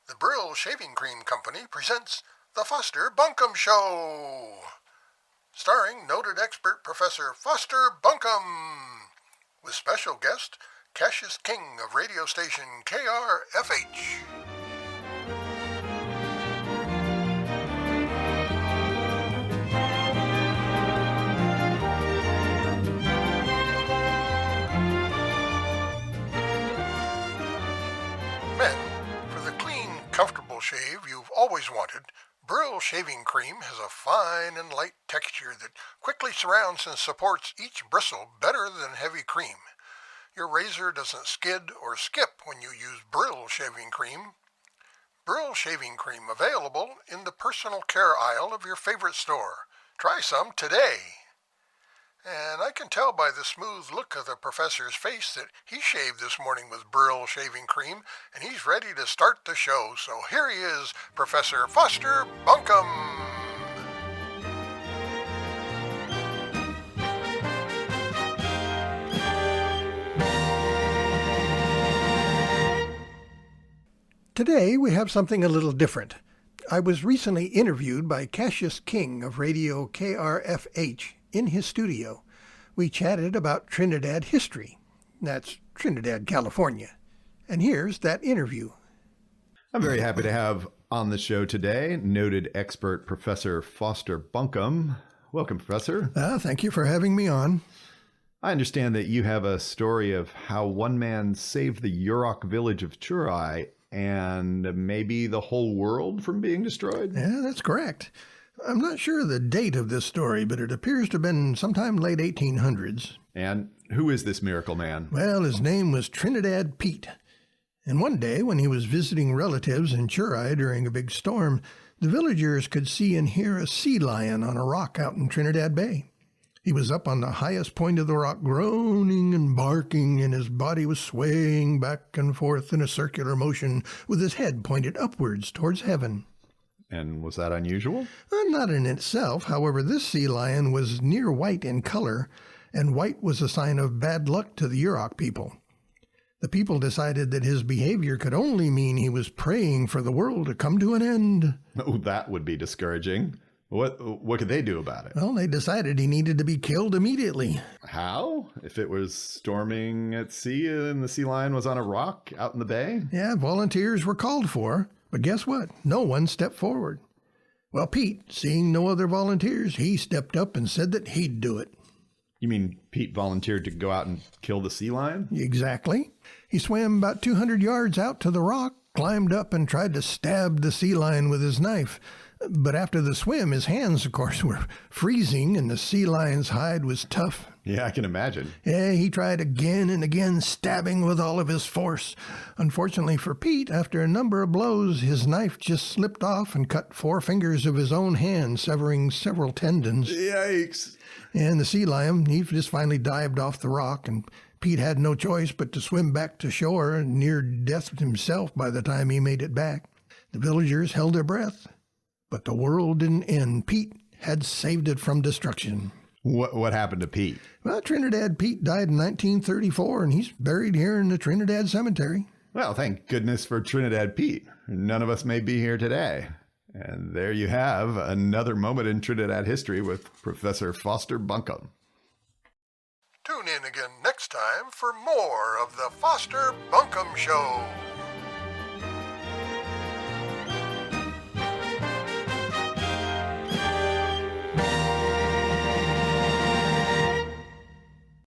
The Brill Shaving Cream Company presents The Foster Bunkham Show, starring noted expert Professor Foster Bunkham, with special guest Cassius King of radio station KRFH. Men, for the clean, comfortable shave you've always wanted, Brill Shaving Cream has a fine and light texture that quickly surrounds and supports each bristle better than heavy cream. Your razor doesn't skid or skip when you use Brill Shaving Cream. Brill Shaving Cream available in the personal care aisle of your favorite store. Try some today. And I can tell by the smooth look of the professor's face that he shaved this morning with Brill Shaving Cream, and he's ready to start the show. So here he is, Professor Foster Bunkham. Today we have something a little different. I was recently interviewed by Cassius King of radio KRFH in his studio. We chatted about Trinidad history. That's Trinidad, California. And here's that interview. I'm very happy to have on the show today noted expert Professor Foster Bunkham. Welcome, Professor. Thank you for having me on. I understand that you have a story of how one man saved the Yurok village of Churai and maybe the whole world from being destroyed? Yeah, that's correct. I'm not sure the date of this story, but it appears to have been sometime late 1800s. And who is this miracle man? Well, his name was Trinidad Pete. And one day, when he was visiting relatives in Churai during a big storm, the villagers could see and hear a sea lion on a rock out in Trinidad Bay. He was up on the highest point of the rock, groaning and barking, and his body was swaying back and forth in a circular motion with his head pointed upwards towards heaven. And was that unusual? Not in itself. However, this sea lion was near white in color, and white was a sign of bad luck to the Yurok people. The people decided that his behavior could only mean he was praying for the world to come to an end. Oh, that would be discouraging. What could they do about it? Well, they decided he needed to be killed immediately. How? If it was storming at sea and the sea lion was on a rock out in the bay? Yeah, volunteers were called for. But guess what? No one stepped forward. Well, Pete, seeing no other volunteers, he stepped up and said that he'd do it. You mean Pete volunteered to go out and kill the sea lion? Exactly. He swam about 200 yards out to the rock, climbed up, and tried to stab the sea lion with his knife. But after the swim, his hands, of course, were freezing, and the sea lion's hide was tough. Yeah, I can imagine. Yeah, he tried again and again, stabbing with all of his force. Unfortunately for Pete, after a number of blows, his knife just slipped off and cut 4 fingers of his own hand, severing several tendons. Yikes. And the sea lion, he just finally dived off the rock, and Pete had no choice but to swim back to shore, near death himself by the time he made it back. The villagers held their breath. But the world didn't end. Pete had saved it from destruction. What happened to Pete? Well, Trinidad Pete died in 1934, and he's buried here in the Trinidad Cemetery. Well, thank goodness for Trinidad Pete. None of us may be here today. And there you have another moment in Trinidad history with Professor Foster Bunkham. Tune in again next time for more of the Foster Bunkham Show.